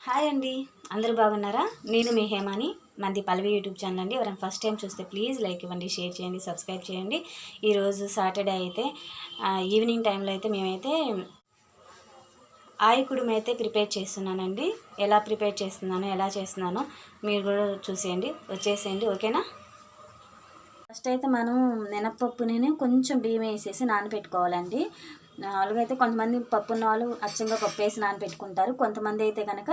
Hi అండి, అందరూ బాగున్నారా? నేను మీ హేమాని, మంది పల్లవి యూట్యూబ్ ఛానల్ అండి. ఎవరైనా ఫస్ట్ టైం చూస్తే ప్లీజ్ లైక్ ఇవ్వండి, షేర్ చేయండి, సబ్స్క్రైబ్ చేయండి. ఈరోజు సాటర్డే అయితే ఈవినింగ్ టైంలో అయితే మేమైతే ఆయికుడుము అయితే ప్రిపేర్ చేస్తున్నానండి. ఎలా ప్రిపేర్ చేస్తున్నానో ఎలా చేస్తున్నానో మీరు కూడా చూసేయండి, వచ్చేసేయండి. ఓకేనా? ఫస్ట్ అయితే మనం మినప్పప్పుని కొంచెం బియ్యం వేసేసి నానబెట్టుకోవాలండి. నాలుగు అయితే కొంతమంది పప్పు ఉన్న వాళ్ళు అచ్చంగా పప్పు వేసి నానబెట్టుకుంటారు. కొంతమంది అయితే కనుక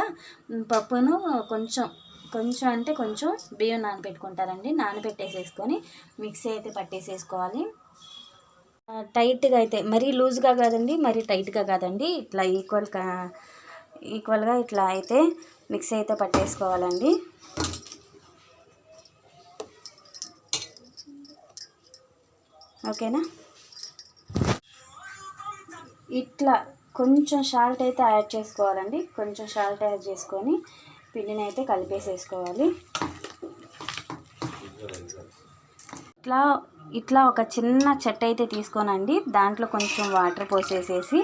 పప్పును కొంచెం కొంచెం అంటే కొంచెం బియ్యం నానబెట్టుకుంటారండి. నానబెట్టేసేసుకొని మిక్సీ అయితే పట్టేసేసుకోవాలి. టైట్గా అయితే మరీ లూజ్గా కాదండి, మరీ టైట్గా కాదండి, ఇట్లా ఈక్వల్గా ఇట్లా అయితే మిక్సీ అయితే పట్టేసుకోవాలండి. ఓకేనా? ఇట్లా కొంచెం సాల్ట్ అయితే యాడ్ చేసుకోవాలండి. కొంచెం సాల్ట్ యాడ్ చేసుకొని పిండిని అయితే కలిపేసేసుకోవాలి. ఇట్లా ఇట్లా ఒక చిన్న చెట్టు అయితే తీసుకోనండి, దాంట్లో కొంచెం వాటర్ పోసేసేసి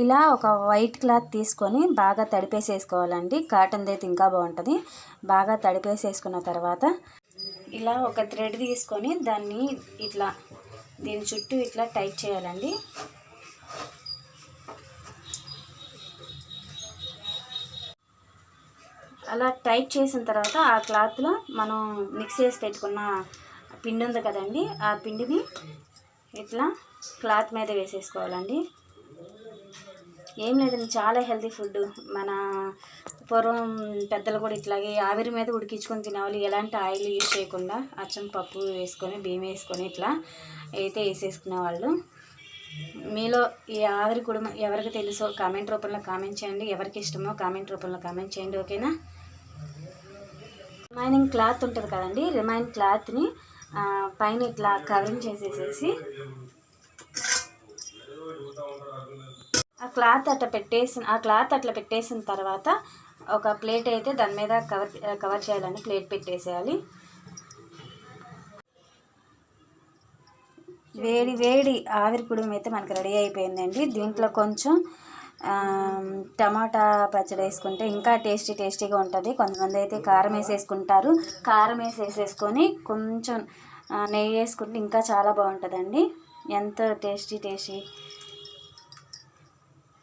ఇలా ఒక వైట్ క్లాత్ తీసుకొని బాగా తడిపేసేసుకోవాలండి. కాటన్ది అయితే ఇంకా బాగుంటుంది. బాగా తడిపేసేసుకున్న తర్వాత ఇలా ఒక థ్రెడ్ తీసుకొని దాన్ని ఇట్లా దీని చుట్టూ ఇట్లా టైట్ చేయాలండి. అలా టైట్ చేసిన తర్వాత ఆ క్లాత్లో మనం మిక్స్ చేసి పెట్టుకున్న పిండి ఉంది కదండి, ఆ పిండిని ఇట్లా క్లాత్ మీద వేసేసుకోవాలండి. ఏం లేదండి, చాలా హెల్తీ ఫుడ్. మన పూర్వం పెద్దలు కూడా ఇట్లాగే ఆవిరి మీద ఉడికించుకొని తినేవాళ్ళు. ఎలాంటి ఆయిల్ యూజ్ చేయకుండా అచ్చం పప్పు వేసుకొని బియ్యం వేసుకొని ఇట్లా అయితే వేసేసుకునేవాళ్ళు. మీలో ఈ ఆవిరి కుడుము ఎవరికి తెలుసో కామెంట్ రూపంలో కామెంట్ చేయండి, ఎవరికి ఇష్టమో కామెంట్ రూపంలో కామెంట్ చేయండి. ఓకేనా? రిమైనింగ్ క్లాత్ ఉంటుంది కదండి, రిమైనింగ్ క్లాత్ని పైన ఇట్లా కవరింగ్ చేసేసేసి ఆ క్లాత్ అట్లా పెట్టేసిన తర్వాత ఒక ప్లేట్ అయితే దాని మీద కవర్ చేయాలండి. ప్లేట్ పెట్టేసేయాలి. వేడి వేడి ఆవిరి కుడుము అయితే మనకు రెడీ అయిపోయిందండి. దీంట్లో కొంచెం టమాటా పచ్చడి వేసుకుంటే ఇంకా టేస్టీగా ఉంటుంది. కొంతమంది అయితే కారం వేసేసుకుంటారు. కారం వేసేసుకొని కొంచెం నెయ్యి వేసుకుంటే ఇంకా చాలా బాగుంటుందండి. ఎంతో టేస్టీ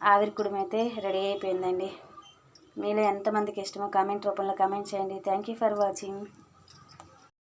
ఆవిరి కుడుము అయితే రెడీ అయిపోయిందండి. మీలో ఎంతమందికి ఇష్టమో కామెంట్ రూపంలో కామెంట్ చేయండి. Thank you for watching.